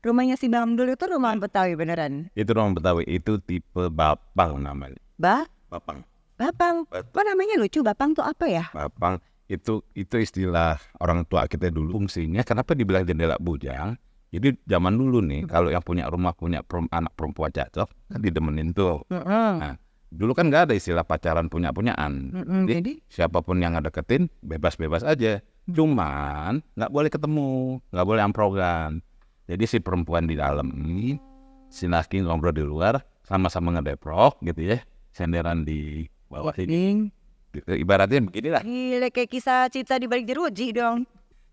rumahnya si Bang Dul itu rumah Betawi beneran? Itu rumah Betawi, itu tipe Bapang namanya. Bapang. Bapang. Kok namanya lucu? Bapang tuh apa ya? Bapang itu istilah orang tua kita dulu. Fungsinya kenapa dibilang jendela bujang? Jadi zaman dulu nih, kalau yang punya rumah punya anak perempuan cakep kan didemenin tuh. Nah, dulu kan nggak ada istilah pacaran punya-punyaan. Jadi siapapun yang deketin bebas-bebas aja. Cuman nggak boleh ketemu, nggak boleh amprogan. Jadi si perempuan di dalam ini, si laki ngobrol di luar, sama-sama ngedeprok gitu ya, senderan di bawah sini. Ibaratnya beginilah. Gila, kayak kisah cinta di balik jeruji dong.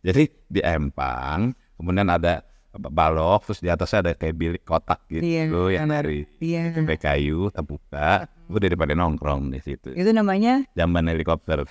Jadi di empang, kemudian ada balok, terus di atasnya ada kayak bilik kotak gitu, yang dari kayu terbuka. Gue daripada nongkrong di situ. Itu namanya Jamban helikopter.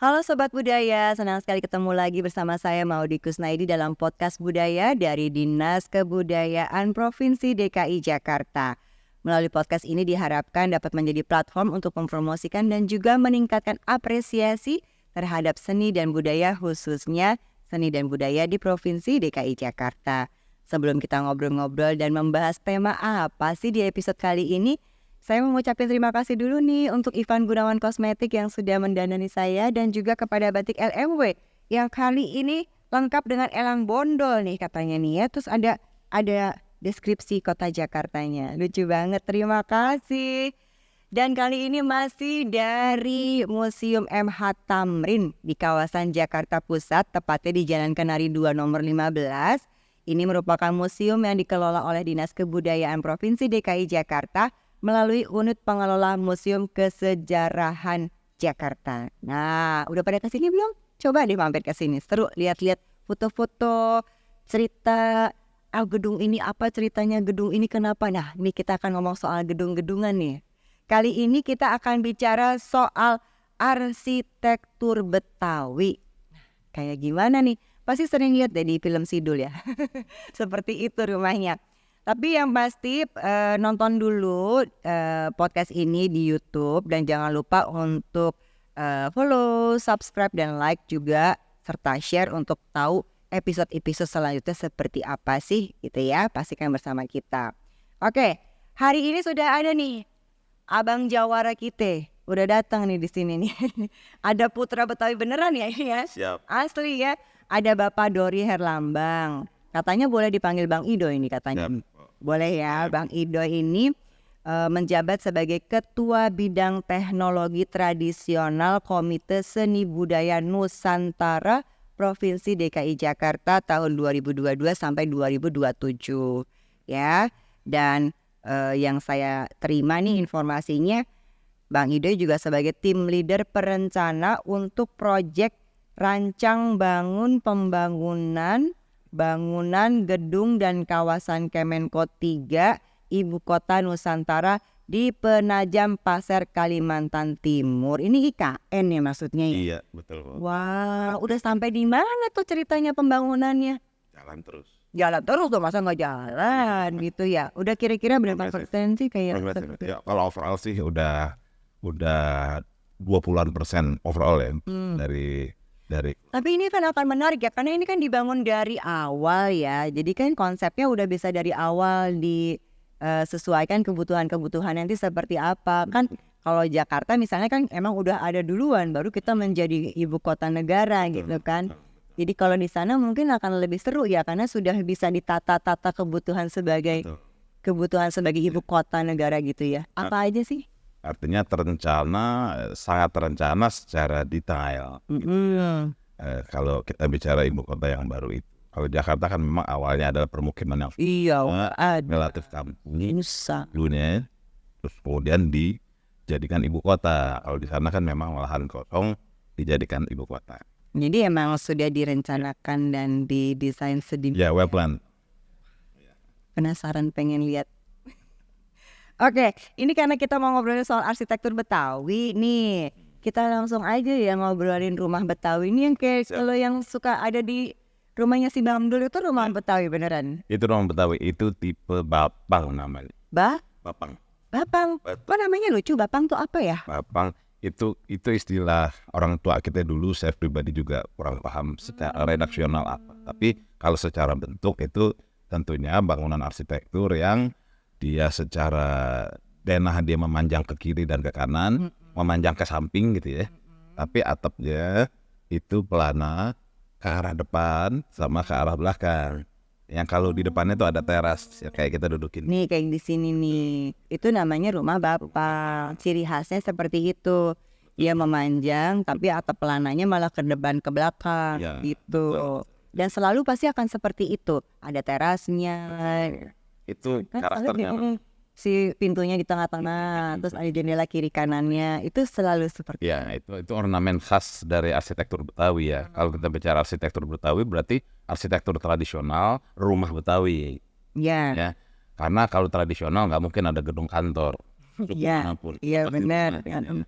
Halo Sobat Budaya, senang sekali ketemu lagi bersama saya Maudy Kusnaidi dalam podcast Budaya dari Dinas Kebudayaan Provinsi DKI Jakarta. Melalui podcast ini diharapkan dapat menjadi platform untuk mempromosikan dan juga meningkatkan apresiasi terhadap seni dan budaya, khususnya seni dan budaya di Provinsi DKI Jakarta. Sebelum kita ngobrol-ngobrol dan membahas tema apa sih di episode kali ini, saya mau ngucapin terima kasih dulu nih untuk Ivan Gunawan Kosmetik yang sudah mendanani saya dan juga kepada Batik LMW yang kali ini lengkap dengan elang bondol nih katanya nih ya. Terus ada deskripsi kota Jakartanya. Lucu banget, terima kasih. Dan kali ini masih dari Museum MH Tamrin di kawasan Jakarta Pusat, tepatnya di Jalan Kenari 2 nomor 15. Ini merupakan museum yang dikelola oleh Dinas Kebudayaan Provinsi DKI Jakarta melalui Unit Pengelola Museum Kesejarahan Jakarta. Nah, udah pada kesini belum? Coba deh mampir ke sini. Seru lihat-lihat foto-foto, cerita gedung ini apa ceritanya, gedung ini kenapa. Nah, ini kita akan ngomong soal gedung-gedungan nih. Kali ini kita akan bicara soal arsitektur Betawi. Nah, kayak gimana nih? Pasti sering lihat deh di film Sidul ya. Seperti itu rumahnya. Tapi yang pasti nonton dulu podcast ini di YouTube dan jangan lupa untuk follow, subscribe, dan like juga serta share untuk tahu episode-episode selanjutnya seperti apa sih gitu ya. Pastikan bersama kita. Oke, hari ini sudah ada nih Abang Jawara kita. Udah datang nih di sini nih. Ada putra Betawi beneran ya ini ya? Siap. Asli ya. Ada Bapak Dori Herlambang. Katanya boleh dipanggil Bang Ido ini katanya. Boleh ya, Bang Ido ini menjabat sebagai Ketua Bidang Teknologi Tradisional Komite Seni Budaya Nusantara Provinsi DKI Jakarta tahun 2022 sampai 2027 ya. Dan yang saya terima nih informasinya, Bang Ido juga sebagai tim leader perencana untuk proyek rancang bangunan gedung dan kawasan Kemenko 3 Ibu Kota Nusantara di Penajam Pasir, Kalimantan Timur. Ini IKN ya maksudnya ya? Iya, betul. Wah, udah sampai di mana tuh ceritanya pembangunannya? Jalan terus tuh, masa nggak jalan gitu ya? Udah kira-kira berapa persen sih kayak? Ya, kalau overall sih udah 20% overall ya dari. Tapi ini kan akan menarik ya, karena ini kan dibangun dari awal ya. Jadi kan konsepnya udah bisa dari awal disesuaikan kebutuhan-kebutuhan nanti seperti apa. Kan kalau Jakarta misalnya kan emang udah ada duluan, baru kita menjadi ibu kota negara gitu kan. Jadi kalau di sana mungkin akan lebih seru ya, karena sudah bisa ditata-tata kebutuhan sebagai ibu kota negara gitu ya. Apa aja sih? Artinya sangat terencana secara detail. Kalau kita bicara ibu kota yang baru itu, kalau Jakarta kan memang awalnya adalah permukiman yang relatif kampung, dunia, terus kemudian dijadikan ibu kota. Kalau di sana kan memang lahan kosong dijadikan ibu kota. Jadi emang sudah direncanakan dan didesain sedemikian. Ya, well planned. Penasaran pengen lihat. Oke, ini karena kita mau ngobrolin soal arsitektur Betawi nih, kita langsung aja ya ngobrolin rumah Betawi ini yang kayak kalau yang suka ada di Rumahnya si Bang Dul itu rumah Betawi beneran? Itu rumah Betawi, itu tipe Bapang namanya. Bapang. Bapang. Kok namanya lucu? Bapang tuh apa ya? Bapang itu istilah orang tua kita dulu. Saya pribadi juga kurang paham secara redaksional apa. Tapi kalau secara bentuk itu tentunya bangunan arsitektur yang dia secara denah dia memanjang ke kiri dan ke kanan, memanjang ke samping gitu ya. Tapi atapnya itu pelana ke arah depan sama ke arah belakang. Yang kalau di depannya tuh ada teras ya, kayak kita dudukin. Nih kayak di sini nih. Itu namanya rumah Bapang. Ciri khasnya seperti itu. Dia memanjang tapi atap pelananya malah ke depan ke belakang Ya, gitu. Dan selalu pasti akan seperti itu. Ada terasnya. Itu Kan karakternya. selalu si pintunya di tengah-tengah, terus ada jendela kiri kanannya. Itu selalu seperti Ya, itu ornamen khas dari arsitektur Betawi ya. Kalau kita bicara arsitektur Betawi berarti arsitektur tradisional rumah Betawi ya. ya. Karena kalau tradisional nggak mungkin ada gedung kantor. Iya, Manapun. iya Pasti benar. rumah.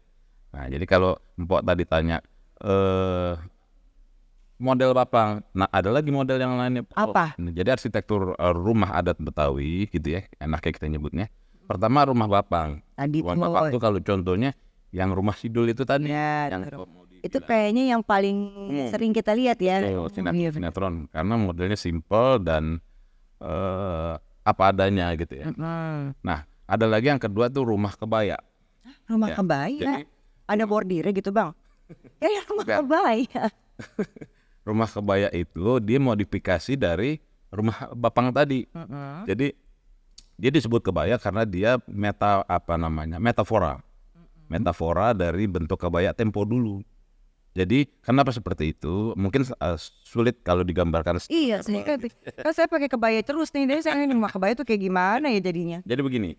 Nah, jadi kalau Mpok tadi tanya model Bapang, nah ada lagi model yang lainnya. Apa? Jadi arsitektur rumah adat Betawi gitu ya, enaknya kita nyebutnya. Pertama rumah Bapang. Tadi Rumah Bapang itu kalau contohnya yang rumah Sidul itu tadi. ya, Yang itu kayaknya yang paling sering kita lihat ya. sinetron karena modelnya simple dan apa adanya gitu ya. Nah, ada lagi yang kedua tuh rumah kebaya. Rumah Ya, kebaya, jadi- ada bordirnya gitu bang. Ya rumah Bukan. kebaya. Rumah kebaya itu dia modifikasi dari rumah Bapang tadi. Jadi dia disebut kebaya karena dia metafora. Metafora dari bentuk kebaya tempo dulu. Jadi kenapa seperti itu? Mungkin sulit kalau digambarkan. Iya, saya pakai kebaya terus nih. Jadi saya ini rumah kebaya tuh kayak gimana ya jadinya? Jadi begini,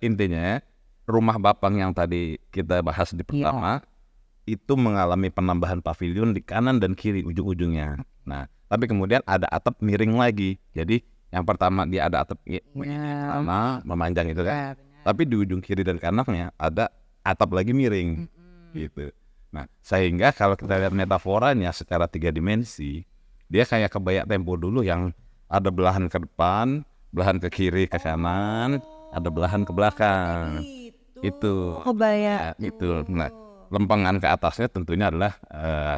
intinya rumah Bapang yang tadi kita bahas di pertama itu mengalami penambahan pavilion di kanan dan kiri ujung-ujungnya. Nah, tapi kemudian ada atap miring lagi. Jadi yang pertama dia ada atap sama memanjang itu kan. Tapi di ujung kiri dan kanannya ada atap lagi miring, gitu. Nah, sehingga kalau kita lihat metaforanya secara 3 dimensi, dia kayak kebaya tempo dulu yang ada belahan ke depan, belahan ke kiri ke kanan, ada belahan ke belakang. Itu Kebaya. itu. Nah, lempengan ke atasnya tentunya adalah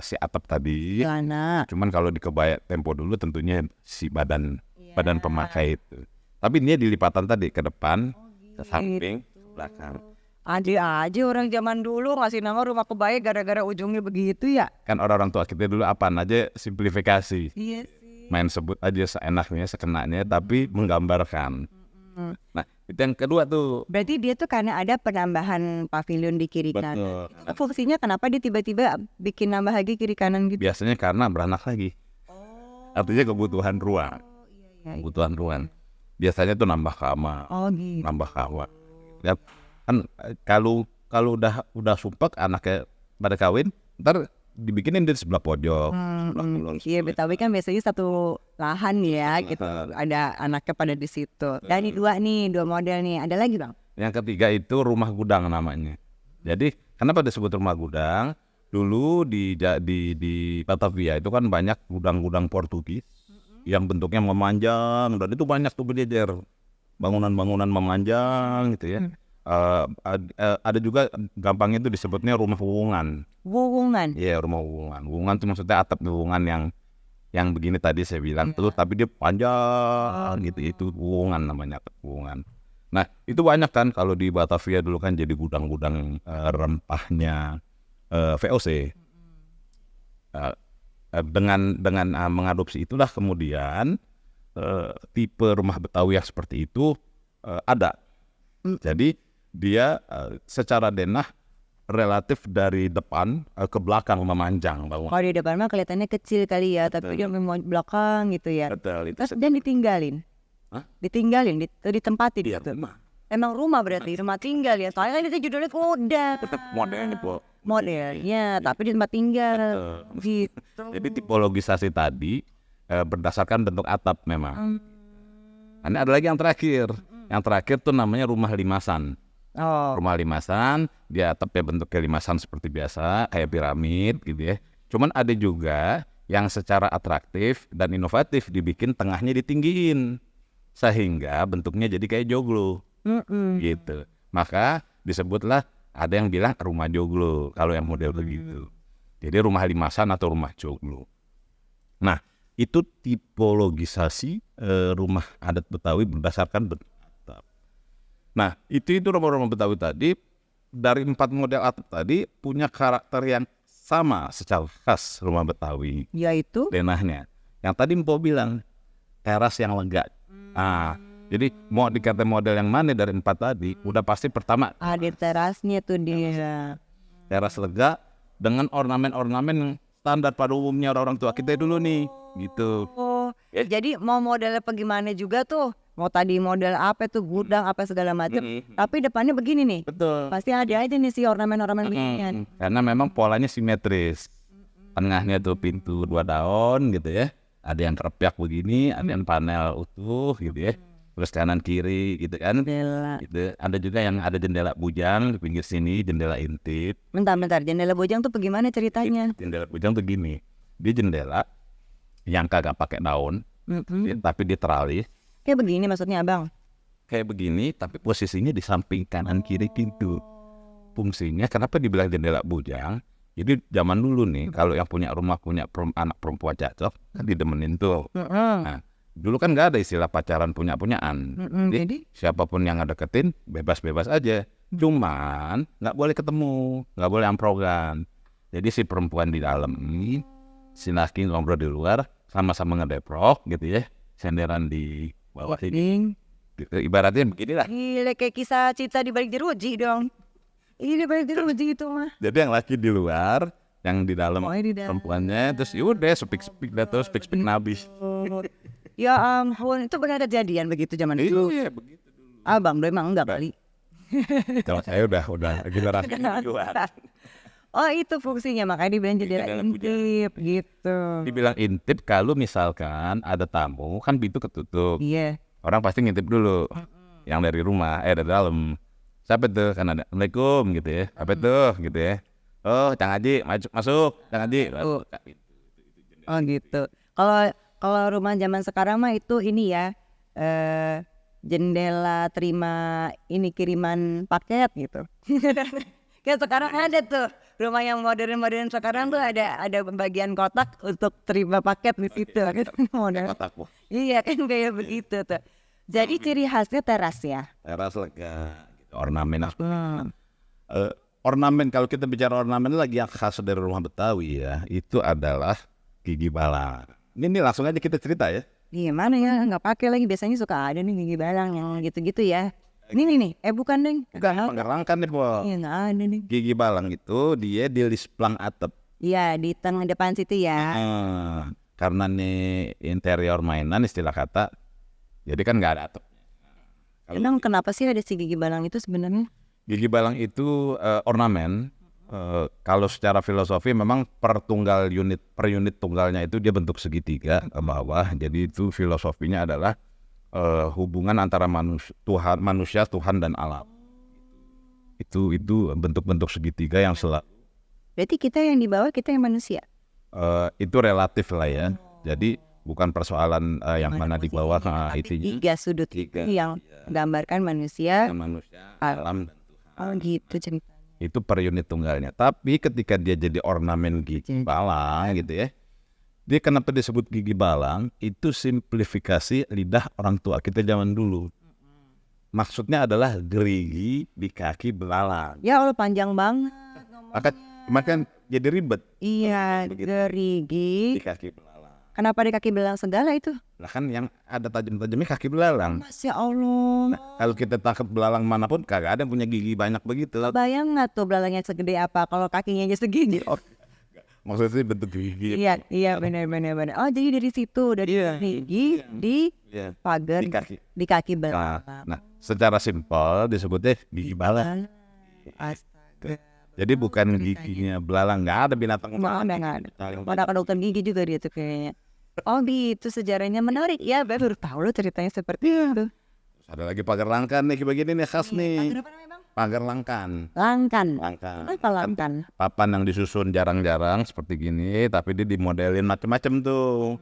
si atap tadi. Celana. Cuman kalau di kebaya tempo dulu tentunya si badan pemakai itu. Tapi dia dilipatan tadi ke depan, ke samping, ke belakang. Ada aja orang zaman dulu ngasih nama rumah kebaya gara-gara ujungnya begitu ya. Kan orang-orang tua kita dulu apaan aja simplifikasi. Iya sih. Main sebut aja seenaknya, sekenanya, tapi menggambarkan. Nah, itu yang kedua tuh. Berarti dia tuh karena ada penambahan pavilion di kiri kanan. Betul. Fungsinya kenapa dia tiba-tiba bikin nambah lagi kiri kanan gitu? Biasanya karena beranak lagi. Artinya kebutuhan ruang. Iya. Kebutuhan ruang. Biasanya tuh nambah kamar, Oh gitu. nambah kamar. Ya, kan kalau udah sumpek anaknya pada kawin, ntar dibikinin di sebelah pojok. Iya Betawi kan biasanya satu lahan ya gitu. Ada anaknya pada di situ. Dan ini dua model nih. Ada lagi bang? Yang ketiga itu rumah gudang namanya. Jadi kenapa disebut rumah gudang? Dulu di Batavia itu kan banyak gudang-gudang Portugis yang bentuknya memanjang dan itu banyak tuh berjejer bangunan-bangunan memanjang gitu ya. Ada juga gampangnya itu disebutnya rumah wuwungan. Wuwungan. Iya, rumah wuwungan. Wuwungan itu maksudnya atap wuwungan yang begini tadi saya bilang tuh, tapi dia panjang gitu. Itu wuwungan namanya, atap wuwungan. Nah, itu banyak kan kalau di Batavia dulu kan jadi gudang-gudang rempahnya VOC. Dengan mengadopsi itulah kemudian tipe rumah Betawi yang seperti itu ada. Jadi dia secara denah relatif dari depan ke belakang memanjang bangunan. Kalau di depan mah kelihatannya kecil kali ya, tapi dia memang belakang gitu ya. Betul, itu Terus dan ditinggalin. Hah? Ditinggalin, ditempatin dia gitu. rumah. Emang rumah berarti, rumah tinggal ya. Soalnya kan itu judulnya gudang. Tetap modelnya po. Modelnya, tapi di tempat tinggal. Gitu. Jadi tipologisasi tadi berdasarkan bentuk atap memang. Ini ada lagi yang terakhir. Yang terakhir tuh namanya rumah limasan. Oh. Rumah limasan, dia atapnya bentuknya limasan seperti biasa, kayak piramid gitu ya. Cuman ada juga yang secara atraktif dan inovatif dibikin tengahnya ditinggiin sehingga bentuknya jadi kayak joglo gitu. Maka disebutlah ada yang bilang rumah joglo kalau yang model begitu. Jadi rumah limasan atau rumah joglo. Nah, itu tipologisasi rumah adat Betawi berdasarkan bentuk atap. Nah, itu rumah-rumah Betawi tadi dari 4 model atap tadi punya karakter yang sama secara khas rumah Betawi. Yaitu Denahnya. Yang tadi Mpok bilang teras yang lega. Nah, jadi mau dikata model yang mana dari 4 tadi, udah pasti pertama ada terasnya tuh dia. teras lega dengan ornamen-ornamen yang standar pada umumnya orang tua kita dulu nih, gitu. Oh, jadi mau modelnya bagaimana juga tuh. Mau tadi model apa tuh, gudang apa segala macam. Tapi depannya begini nih. Betul. Pasti ada aja nih si ornamen-ornamen beginian. Karena memang polanya simetris. Tengahnya tuh pintu 2 daun gitu ya. Ada yang kerpiak begini, ada yang panel utuh gitu ya. Terus kanan kiri gitu kan. Jendela. Gitu. Ada juga yang ada jendela bujang di pinggir sini, jendela intip. Bentar, jendela bojang tuh bagaimana ceritanya? Jendela bujang tuh gini. Dia jendela yang kagak pakai daun, tapi dia teralis. Kayak begini maksudnya abang? Kayak begini, tapi posisinya di samping kanan kiri pintu. Fungsinya kenapa dibilang jendela bujang? Jadi zaman dulu nih, kalau yang punya rumah punya anak perempuan cakep, kan didemenin tuh. Nah, dulu kan nggak ada istilah pacaran punya-punyaan. Jadi siapapun yang deketin bebas-bebas aja. Cuman nggak boleh ketemu, nggak boleh amprogan. Jadi si perempuan di dalam ini, si laki ngobrol di luar, sama-sama ngedeprok gitu ya, senderan di bawah sini. Ibaratnya beginilah. Gila kayak kisah cinta di balik jeruji dong. Ini balik jeruji itu mah. Jadi yang laki di luar, yang di dalam Di dalam. perempuannya, terus yaudah speak dah terus speak nabis. Ya ampun, itu benar kejadian begitu zaman dulu. Iya begitu dulu. Abang dulu emang enggak kali. Kalau saya udah generasi duluan. Oh itu fungsinya, makanya dibilang jendela intip gitu. Dibilang intip kalau misalkan ada tamu kan pintu ketutup. Iya. Orang pasti ngintip dulu. Yang dari rumah, dari dalam. Siapa tuh? Kan ada Assalamualaikum gitu ya. Apa tuh gitu ya. Oh, Cang Haji masuk, Cang Haji. Oh gitu. Kalau rumah zaman sekarang mah itu ini ya, jendela terima ini kiriman paket gitu. Kayak sekarang ada tuh rumah yang modern sekarang tuh ada bagian kotak untuk terima paket di situ gitu. Modern. Kotakmu. Iya kan kayak begitu tuh. Jadi ciri khasnya teras ya. Teras lega, gitu. Ornamen. Ornamen kalau kita bicara ornamen lagi yang khas dari rumah Betawi ya, itu adalah gigi balang. Ini langsung aja kita cerita ya. Gimana ya, nggak pakai lagi, biasanya suka ada nih gigi balang yang gitu-gitu ya. Ini nih, bukan deng. Pengerangkan nih po. Iya nggak ada nih. Gigi balang itu dia di lisplang atap. Iya di tengah depan situ ya. Karena nih interior mainan istilah kata, jadi kan nggak ada atap. Emang kenapa sih ada si gigi balang itu sebenarnya? Gigi balang itu ornamen. Kalau secara filosofi memang per unit tunggalnya itu dia bentuk segitiga ke bawah. Jadi itu filosofinya adalah hubungan antara manusia, Tuhan dan alam. Itu bentuk-bentuk segitiga yang selalu. Berarti kita yang di bawah, kita yang manusia. Itu relatif lah ya. Jadi bukan persoalan yang mana di bawah itu. Tiga sudut yang menggambarkan manusia, alam dan Tuhan. Oh gitu ceritanya. Itu per unit tunggalnya. Tapi ketika dia jadi ornamen gigi balang gitu ya, dia kenapa disebut gigi balang? Itu simplifikasi lidah orang tua kita zaman dulu. Maksudnya adalah gerigi di kaki belalang. Ya Allah panjang banget. Makan jadi ribet. Iya, gerigi di kaki belalang. Kenapa di kaki belalang segala itu? Lah kan yang ada tajam-tajamnya kaki belalang. Masya Allah. Nah, kalau kita tangkap belalang manapun kagak ada yang punya gigi banyak begitu. Bayang nggak tuh belalangnya segede apa kalau kakinya aja segini? Maksudnya bentuk gigi. Iya benar. Oh jadi dari situ dari gigi di pagar di kaki belalang. Nah, secara simpel disebutnya gigi balang. Astaga. Jadi bukan giginya belalang, nggak ada binatang. Nggak ada. Pada ke dokter gigi juga dia tuh kayaknya. Oh gitu sejarahnya menarik ya, baru tahu lo ceritanya seperti itu. Ada lagi pagar langka nih begini nih khas nih. Pagar apa namanya bang? Pagar langkan. Langkan. Langkan. Apa langkan? Papan yang disusun jarang-jarang seperti gini, tapi dia dimodelin macam-macam tuh.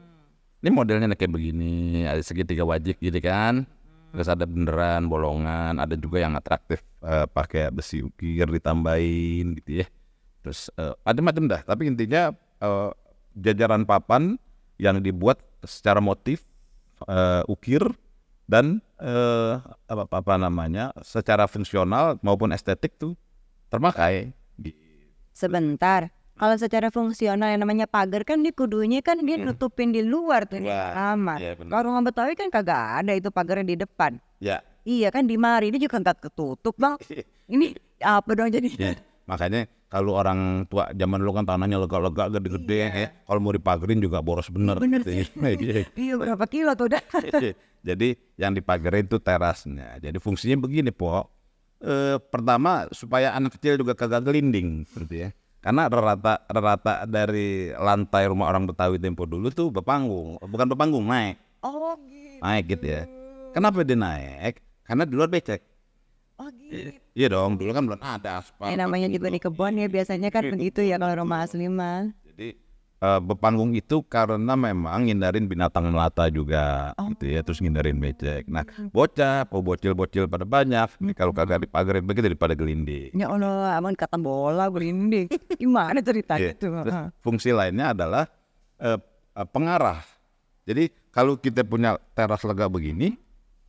Ini modelnya kayak begini, ada segitiga wajik gitu kan. Terus ada beneran, bolongan, ada juga yang atraktif pakai besi ukir ditambahin gitu ya. Terus macam-macam dah, tapi intinya jajaran papan yang dibuat secara motif ukir dan apa namanya secara fungsional maupun estetik tuh terpakai. Sebentar. Kalau secara fungsional yang namanya pagar kan dia kudunya kan dia nutupin di luar tuh kamar. Iya, benar. Kalau rumah Betawi kan kagak ada itu pagarnya di depan. Ya. Iya kan di mari ini juga nggak ketutup bang. Ini apa dong jadi? Ya. Makanya kalau orang tua zaman dulu kan tanahnya lega-lega gede-gede ya. Kalau mau dipagerin juga boros bener. Bener sih. Iya berapa kilo tuh udah. Jadi yang dipagerin itu terasnya. Jadi fungsinya begini Po. Pertama supaya anak kecil juga kagak gelinding seperti ya. Karena rata dari lantai rumah orang Betawi tempo dulu tuh bukan bepanggung, naik. Oh gitu. Naik gitu ya. Kenapa dia naik? Karena di luar becek. Oh gitu. Iya dong, dulu kan belum ada aspal. Namanya juga di kebun ya biasanya kan begitu ya kalau rumah asli mah. Jadi bepanggung itu karena memang ngindarin binatang melata juga gitu ya, terus ngindarin becek. Nah, bocil pada banyak. Nih, kalau kagak dipagerin begitu daripada gelinding. Ya Allah, aman kata bola berinding. Gimana ceritanya tuh? Terus fungsi lainnya adalah pengarah. Jadi kalau kita punya teras lega begini,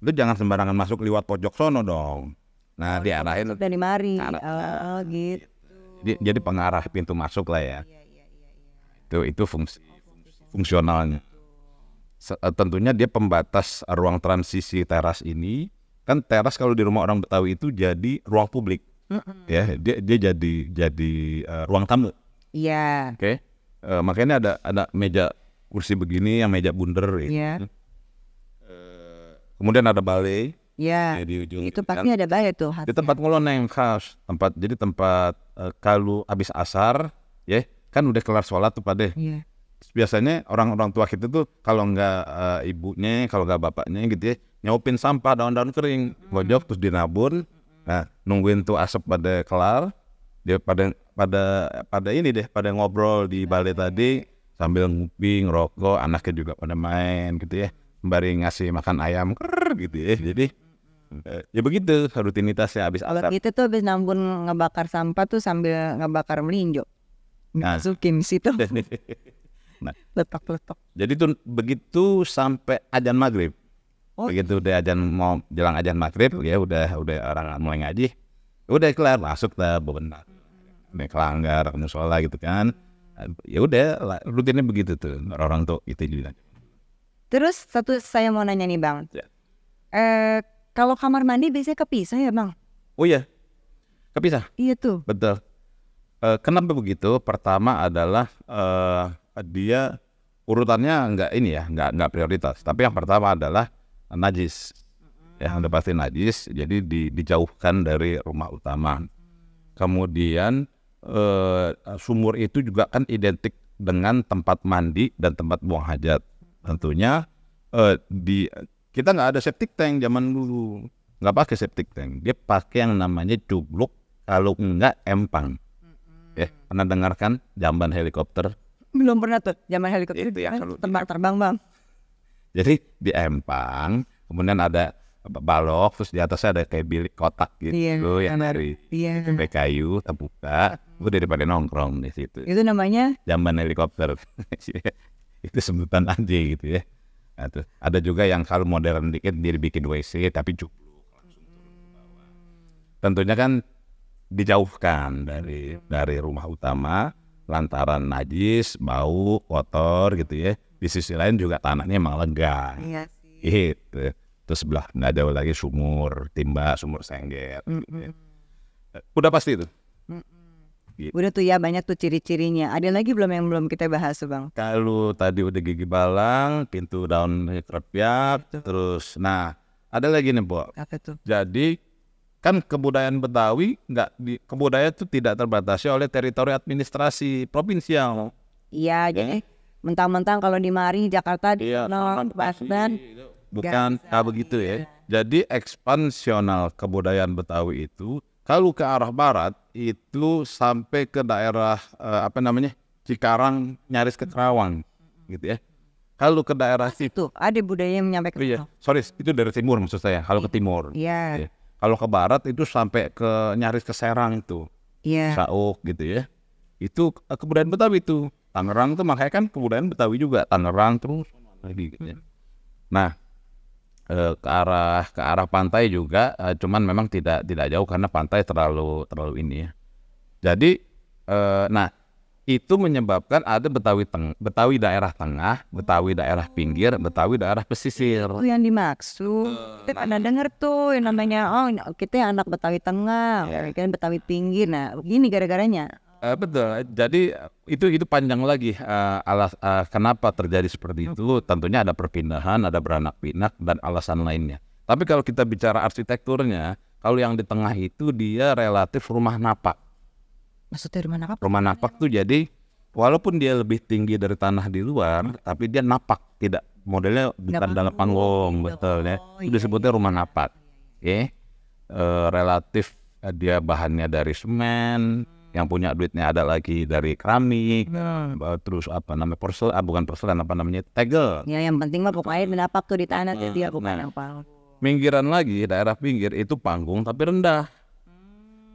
lu jangan sembarangan masuk lewat pojok sono dong. Nah, diarahin dari mari. arah. Oh gitu. Jadi pengarah pintu masuk lah ya. Itu fungsionalnya. Tentunya dia pembatas ruang transisi teras ini. Kan teras kalau di rumah orang Betawi itu jadi ruang publik. Ya, dia jadi ruang tamu. Iya. Oke. Makanya ada meja kursi begini yang meja bundar gitu. Iya. Kemudian ada balai. Iya. Di ujung Itu kan. pasti ada balai tuh. Di tempat ngeloneng khas. Tempat kalau habis asar ya. Kan udah kelar sholat tuh Pak. Iya. Biasanya orang-orang tua kita tuh kalau nggak ibunya, kalau nggak bapaknya gitu ya, nyaupin sampah daun-daun kering, gojok terus dinabur. Nah, nungguin tuh asap pada kelar, dia pada ini deh, pada ngobrol di balai tadi sambil ngopi, ngerokok, anaknya juga pada main gitu ya, sembari ngasih makan ayam gitu ya. Jadi ya begitu rutinitasnya habis asar. Kita tuh habis nambun ngebakar sampah tuh sambil ngebakar melinjo. Masukin situ. Nah, letak. Jadi tuh begitu sampai azan maghrib. Begitu udah azan mau jelang azan maghrib ya udah orang mulai ngaji. Udah kelar masuk dah bebenah. Kelanggar musola gitu kan. Ya udah rutinnya begitu tuh orang tuh itu juga. Terus saya mau nanya nih Bang. Ya. Kalau kamar mandi biasanya kepisah ya Bang? Oh iya. Kepisah. Iya tuh. Betul. Kenapa begitu? Pertama adalah dia urutannya nggak prioritas. Tapi yang pertama adalah najis. Ya, udah pasti najis. Jadi dijauhkan dari rumah utama. Kemudian sumur itu juga kan identik dengan tempat mandi dan tempat buang hajat. Tentunya kita nggak ada septic tank zaman dulu. Nggak pakai septic tank. Dia pakai yang namanya cubluk, kalau enggak empang. Ya, pernah dengarkan jamban helikopter? Belum pernah tuh zaman helikopter. Itu ya, kalau terbang Bang. Jadi di empang, kemudian ada balok, terus di atasnya ada kayak bilik kotak gitu, yang dari kayu terbuka, udah daripada nongkrong di situ. Itu namanya jamban helikopter. Itu sebutan aja gitu ya. Nah, tuh. Ada juga yang kalau modern dikit dia bikin WC tapi cukup langsung turun ke bawah. Tentunya kan dijauhkan dari rumah utama lantaran najis, bau, kotor gitu ya. Di sisi lain juga tanahnya emang lega. Iya sih. Gitu. Terus sebelah nggak jauh lagi sumur timba, sumur sengget. Gitu ya. Udah pasti itu. Gitu. Udah tuh ya banyak tuh ciri-cirinya. Ada lagi belum yang belum kita bahas tuh Bang? Kalau tadi udah gigi balang, pintu daun kerpiak, terus nah ada lagi nih Bu. Apa tuh? Jadi kan kebudayaan Betawi kebudayaan itu tidak terbatasi oleh teritori administrasi provinsial. Iya, jadi mentang-mentang kalau di Mari Jakarta di Banten bukan begitu ya. Jadi ekspansional kebudayaan Betawi itu Kalau ke arah barat itu sampai ke daerah Cikarang nyaris ke Kerawang gitu ya. Kalau ke daerah Itu ada budaya yang menyampaikan. Oh iya, sorry, itu dari timur maksud saya. Kalau ke timur. Iya. Ya. Kalau ke barat itu sampai ke nyaris ke Serang itu, Iya. Sauk gitu ya. Itu kebudayaan Betawi itu. Tangerang tuh makanya kan kebudayaan Betawi juga. Tangerang terus lagi gitu ya. Nah, ke arah pantai juga, cuman memang tidak jauh karena pantai terlalu ini ya. Jadi, nah itu menyebabkan ada Betawi daerah tengah, Betawi daerah pinggir, Betawi daerah pesisir. Itu yang dimaksud. Kita pernah dengar tuh yang namanya kita anak Betawi tengah, kan Betawi pinggir. Nah, begini gara-garanya. Betul. Jadi itu panjang lagi kenapa terjadi seperti itu. Tentunya ada perpindahan, ada beranak pinak dan alasan lainnya. Tapi kalau kita bicara arsitekturnya, kalau yang di tengah itu dia relatif rumah napak. Maksudnya rumah napak? Rumah napak tuh jadi walaupun dia lebih tinggi dari tanah di luar, tapi dia napak, tidak modelnya bukan dalam panggung, betul ya. Itu disebutnya rumah napak. Relatif dia bahannya dari semen, yang punya duitnya ada lagi dari keramik, terus bukan porselen, tegel. Ya yang penting mah pokoknya menapak tuh di tanah dia bukan apa. Pinggiran lagi, daerah pinggir itu panggung tapi rendah.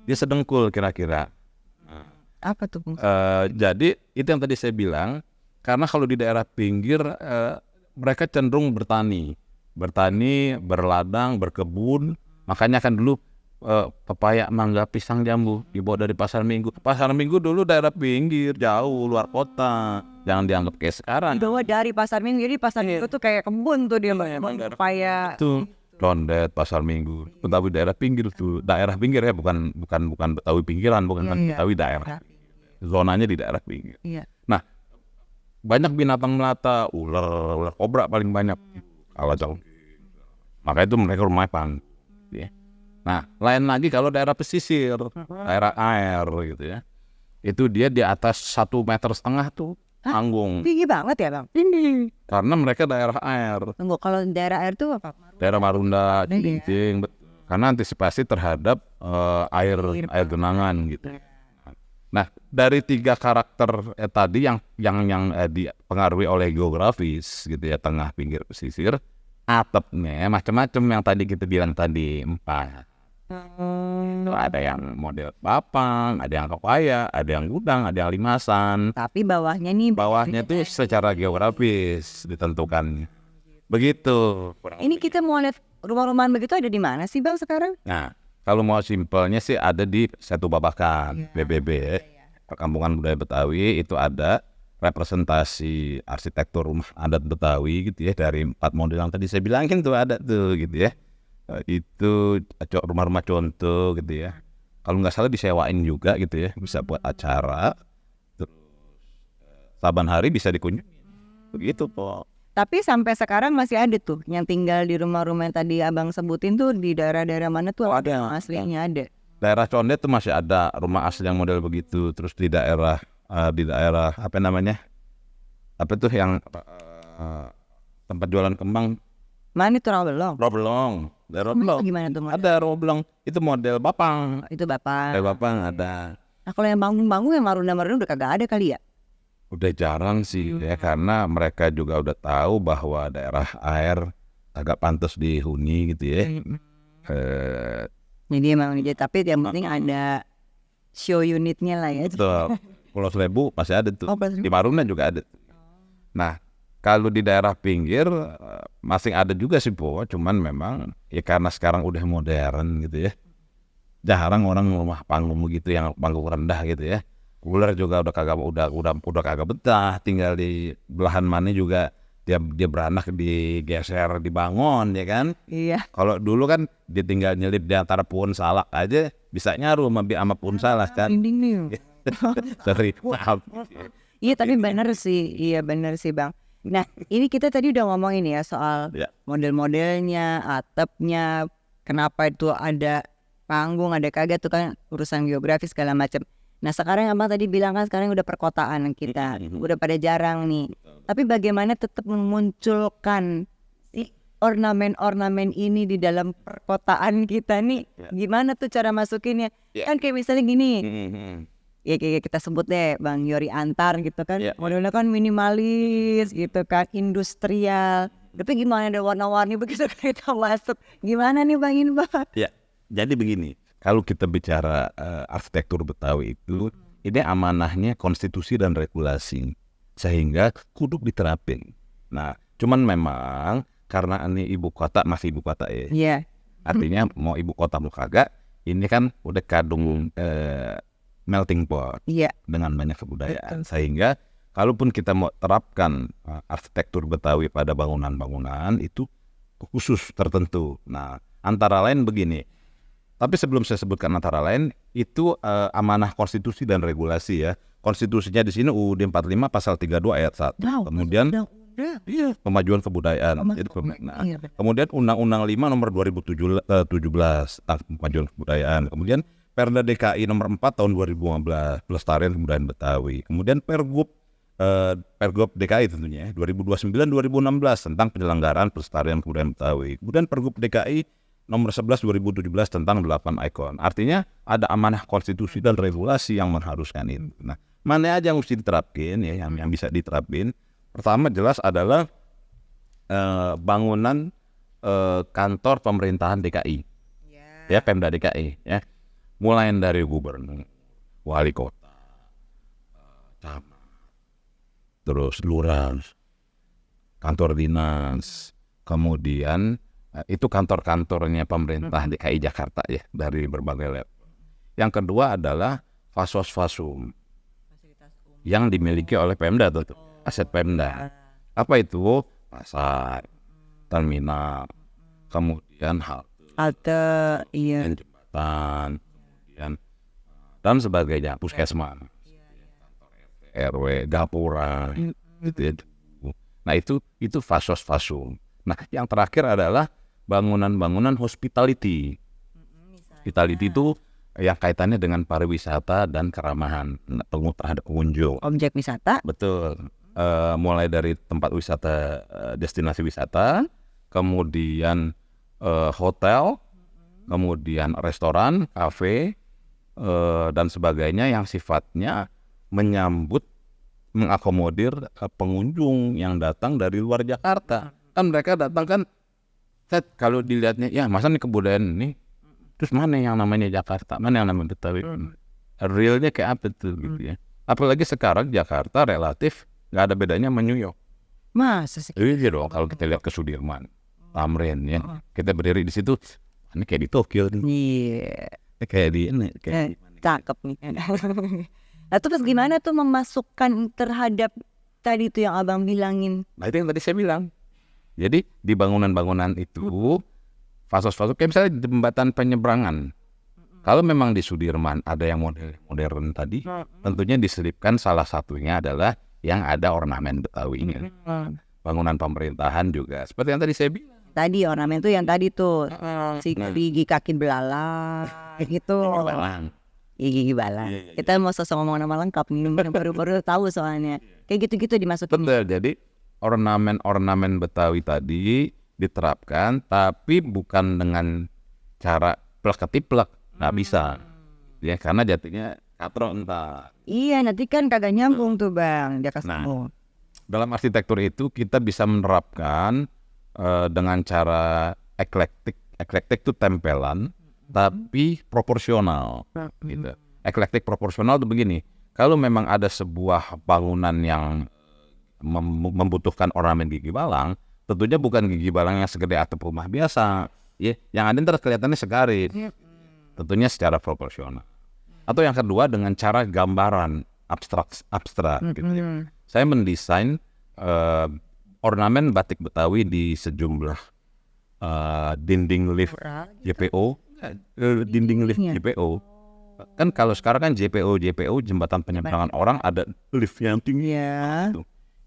Dia sedengkul kira-kira. Apa tuh? Jadi itu yang tadi saya bilang, karena kalau di daerah pinggir mereka cenderung bertani, berladang, berkebun. Makanya kan dulu pepaya, mangga, pisang, jambu dibawa dari Pasar Minggu. Pasar Minggu dulu daerah pinggir, jauh luar kota. Jangan dianggap kayak sekarang. Dibawa dari Pasar Minggu, jadi Pasar Minggu tuh kayak kebun tuh dia, pepaya. Itu Condet, Pasar Minggu, Betawi daerah pinggir tuh, daerah pinggir ya, bukan Betawi pinggiran, bukan Betawi daerah. Zonanya di daerah pinggir. Nah, banyak binatang melata, ular kobra paling banyak. Kalau jauh, maka itu mereka rumahnya panggung. Ya. Nah, lain lagi kalau daerah pesisir, daerah air gitu ya, itu dia di atas 1,5 meter tuh panggung. Tinggi banget ya bang? Tinggi. Karena mereka daerah air. Tunggu, kalau daerah air tuh apa? Daerah Marunda, Cilincing, karena antisipasi terhadap air genangan gitu. Nah, dari 3 karakter tadi yang dipengaruhi oleh geografis gitu ya, tengah, pinggir, pesisir, atapnya macam-macam yang tadi kita bilang tadi 4. Ada yang model papang, ada yang pepaya, ada yang gudang, ada yang limasan. Tapi bawahnya tuh secara geografis ditentukan. Begitu. Ini kita mau lihat rumah-rumahan begitu ada di mana sih bang sekarang? Nah, kalau mau simpelnya sih ada di Setu Babakan, BBB, Perkampungan Budaya Betawi. Itu ada representasi arsitektur rumah adat Betawi gitu ya, dari 4 model yang tadi saya bilangin tuh ada tuh gitu ya. Itu rumah-rumah contoh gitu ya. Kalau nggak salah disewain juga gitu ya, bisa buat acara. Terus saban hari bisa dikunjungi. Begitu po. Tapi sampai sekarang masih ada tuh yang tinggal di rumah-rumah yang tadi abang sebutin tuh di daerah-daerah mana tuh? Ada. Aslinya ada. Daerah Condet tuh masih ada rumah asli yang model begitu. Terus di daerah apa tuh yang tempat jualan kembang? Mana itu Roblong? Daerah Roblong. Gimana tuh? Ada Roblong. Itu model Bapang. Itu Bapak. Model Bapang ada. Nah kalau yang bangun-bangun yang marunda-marunda udah kagak ada kali ya? Udah jarang sih ya, karena mereka juga udah tahu bahwa daerah air agak pantas dihuni gitu ya. Jadi emang tapi yang penting ada show unitnya lah ya. Betul. Pulau Seribu masih ada tuh. Di Marunda juga ada. Nah, kalau di daerah pinggir masih ada juga sih po, cuman memang ya karena sekarang udah modern gitu ya. Jarang orang rumah panggung begitu yang panggung rendah gitu ya. Ular juga udah kagak betah tinggal di belahan mana juga, dia beranak digeser, dibangun ya kan. Iya. Kalau dulu kan dia tinggal nyelip di antara pohon salak aja bisa nyaru sama pohon salak kan. Sorry, maaf. Iya tapi benar sih bang. Nah ini kita tadi udah ngomongin ya soal model-modelnya, atapnya, kenapa itu ada panggung, ada kagak tuh kan urusan geografis segala macam. Nah sekarang abang tadi bilang kan sekarang udah perkotaan kita, udah pada jarang nih. Tapi bagaimana tetap memunculkan ornamen-ornamen ini di dalam perkotaan kita nih, gimana tuh cara masukinnya? Kan kayak misalnya gini, ya kayak kita sebut deh Bang Yori Antar gitu kan, modelnya kan minimalis gitu kan, industrial. Tapi gimana ada warna-warni begitu kita masuk, gimana nih Bang Inba? Ya, jadi begini, kalau kita bicara arsitektur Betawi itu, ini amanahnya konstitusi dan regulasi, sehingga kudu diterapin. Nah, cuman memang karena ini ibu kota masih ibu kota ya. Iya. Artinya mau ibu kota mau kagak, ini kan udah kadung melting pot dengan banyak kebudayaan. Sehingga kalaupun kita mau terapkan arsitektur Betawi pada bangunan-bangunan itu khusus tertentu. Nah, antara lain begini. Tapi sebelum saya sebutkan antara lain, itu amanah konstitusi dan regulasi ya. Konstitusinya di sini UUD 45 pasal 32 ayat 1. Kemudian pemajuan kebudayaan. Kemudian Undang-Undang 5 nomor 2017 tentang pemajuan kebudayaan. Kemudian Perda DKI nomor 4 tahun 2015 pelestarian kebudayaan Betawi. Kemudian Pergub DKI tentunya 2029-2016 tentang penyelenggaraan pelestarian kebudayaan Betawi. Kemudian Pergub DKI nomor 11 2017 tentang 8 ikon. Artinya ada amanah konstitusi dan regulasi yang mengharuskan itu. Nah, mana aja yang mesti diterapin ya, yang bisa diterapin. Pertama jelas adalah bangunan kantor pemerintahan DKI. Ya, Pemda DKI ya. Mulai dari gubernur, wali kota, camat, terus lurah, kantor dinas, kemudian itu kantor-kantornya pemerintah DKI Jakarta ya, dari berbagai level. Yang kedua adalah fasos-fasum yang dimiliki oleh Pemda tentu, aset Pemda. Apa itu? Pasar, terminal, kemudian halte, jembatan, kemudian dan sebagainya, puskesmas, RW, gapura, gitu ya. Nah itu fasos-fasum. Nah yang terakhir adalah bangunan-bangunan hospitality. Hospitality itu yang kaitannya dengan pariwisata dan keramahan terhadap pengunjung. Objek wisata. Betul. Mulai dari tempat wisata, destinasi wisata, kemudian hotel, kemudian restoran, kafe, dan sebagainya yang sifatnya menyambut, mengakomodir pengunjung yang datang dari luar Jakarta. Kan mereka datang kan, kalau dilihatnya, ya masa nih kebudayaan ini, terus mana yang namanya Jakarta, mana yang namanya Betawi, realnya kayak apa tuh gitu ya. Apalagi sekarang Jakarta relatif nggak ada bedanya sama New York. Masa sih? Iya dong, kalau kita lihat ke Sudirman, Tamrin ya, kita berdiri di situ, ini kayak di Tokyo nih. Iya. Kayak di ini, kayak cakep nih. Nah terus gimana tuh memasukkan terhadap tadi tuh yang abang bilangin? Nah itu yang tadi saya bilang. Jadi di bangunan-bangunan itu fasos-fasos kayak misalnya di jembatan penyeberangan. Kalau memang di Sudirman ada yang modern tadi, tentunya diselipkan salah satunya adalah yang ada ornamen Betawinya. Bangunan pemerintahan juga seperti yang tadi saya bilang. Tadi ornamen tuh yang tadi tuh si gigi kaki belalang gitu. Gigi belalang. Kita mau sosok ngomong nama lengkap nih, baru tahu soalnya. Kayak gitu-gitu dimasukin. Betul. Jadi ornamen Betawi tadi diterapkan, tapi bukan dengan cara plek-ketiplek, nggak bisa. Ya karena jadinya katro entar. Iya, nanti kan kagak nyambung tuh Bang, dia kasih. Nah, dalam arsitektur itu kita bisa menerapkan dengan cara eklektik. Eklektik itu tempelan, tapi proporsional. Gitu. Eklektik proporsional itu begini. Kalau memang ada sebuah bangunan yang membutuhkan ornamen gigi balang, tentunya bukan gigi balang yang segede atap rumah biasa. Ya, yang ada ntar kelihatannya segaris. Tentunya secara proporsional. Atau yang kedua dengan cara gambaran abstrak gitu. Saya mendesain ornamen batik Betawi di sejumlah dinding lift JPO, dinding lift JPO. Kan kalau sekarang kan JPO jembatan penyeberangan orang ada lift yang tinggi.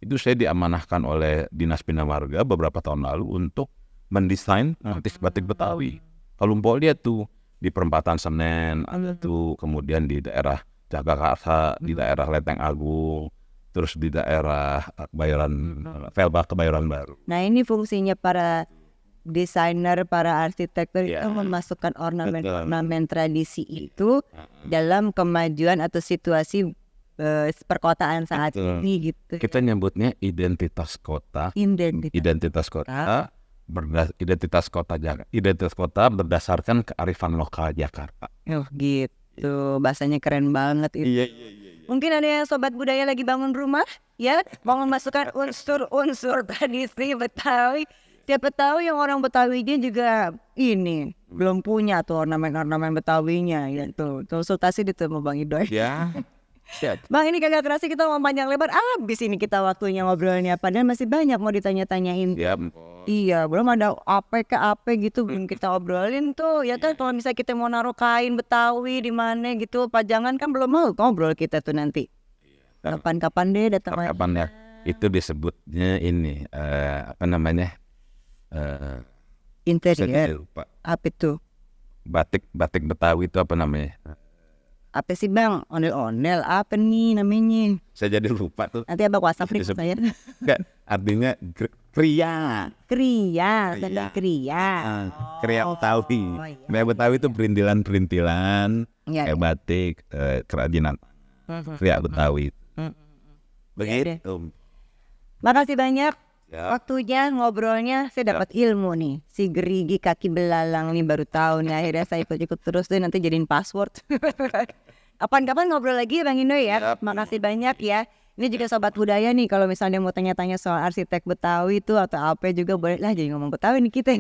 Itu saya diamanahkan oleh Dinas Bina Marga beberapa tahun lalu untuk mendesain motif batik Betawi. Kalau mau lihat tuh di perempatan Senen ada tuh, kemudian di daerah Jagakarsa, di daerah Lenteng Agung, terus di daerah Kebayoran Velbak Kebayoran Baru. Nah ini fungsinya para desainer, para arsitektur itu memasukkan ornamen-ornamen tradisi itu dalam kemajuan atau situasi perkotaan saat ini gitu. Kita nyebutnya identitas kota. Identitas kota berdasarkan kearifan lokal Jakarta. Oh gitu, bahasanya keren banget itu. Iya. Mungkin ada yang sobat budaya lagi bangun rumah, ya, mau memasukkan unsur-unsur tradisi Betawi. Siapa tahu yang orang Betawinya juga ini belum punya tuh ornamen-ornamen Betawinya, ya tuh. Konsultasi di sama Bang Idoy. Ya. Bang, ini kagak kerasa kita mau panjang lebar, habis ini kita waktunya ngobrolnya. Padahal masih banyak mau ditanya-tanyain. Iya, belum ada apa gitu belum kita obrolin tuh. Ya kan kalau misalnya kita mau naruh kain Betawi di mana gitu, pajangan kan belum mau ngobrol kita tuh nanti. Kapan-kapan deh datang. Kapan ya? Itu disebutnya ini apa namanya? Interior. Apa itu? Batik Betawi itu apa namanya? Apa sih Bang? Ondel-ondel apa nih namanya? Saya jadi lupa tuh. Nanti Abang WhatsApp nih saya. Enggak, artinya kria. Sandal kria. Kria Betawi. Kria Betawi itu perintilan kayak batik, kerajinan. Kria Betawi. Begitu. Makasih banyak. Waktunya ngobrolnya, saya dapat ilmu nih. Si gerigi kaki belalang nih baru tahu nih, akhirnya saya ikut terus deh, nanti jadiin password. Kapan-kapan ngobrol lagi ya Bang Indo ya. Makasih banyak ya. Ini juga sobat budaya nih, kalau misalnya mau tanya-tanya soal arsitek Betawi itu atau apa juga boleh lah, jadi ngomong Betawi nih kita.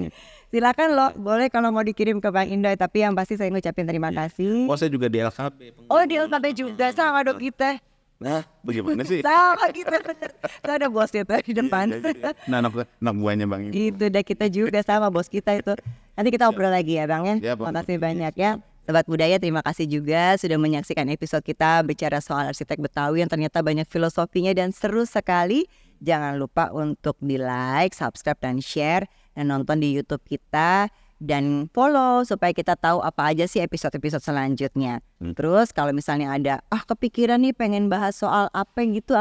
Silakan loh, boleh kalau mau dikirim ke Bang Indo, tapi yang pasti saya ngucapin terima kasih. Saya juga di LKB. Oh di LKB juga, sama dong kita. Nah, bagaimana sih? Sama kita bener. Kita ada bosnya tuh di depan. Nah, anak buahnya Bang itu udah kita juga sama bos kita itu. Nanti kita obrol lagi ya Bang ya. Terima kasih banyak ya. Sobat budaya, terima kasih juga sudah menyaksikan episode kita bicara soal arsitek Betawi yang ternyata banyak filosofinya dan seru sekali. Jangan lupa untuk di like, subscribe dan share, dan nonton di YouTube kita. Dan follow supaya kita tahu apa aja sih episode-episode selanjutnya. Terus kalau misalnya ada kepikiran nih pengen bahas soal apa gitu,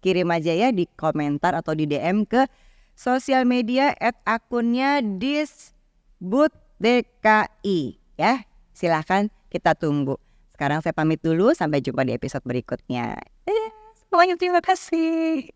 kirim aja ya di komentar atau di DM ke sosial media @akunnya disbud.dki ya. Silahkan, kita tunggu. Sekarang saya pamit dulu, sampai jumpa di episode berikutnya. Semuanya terima kasih.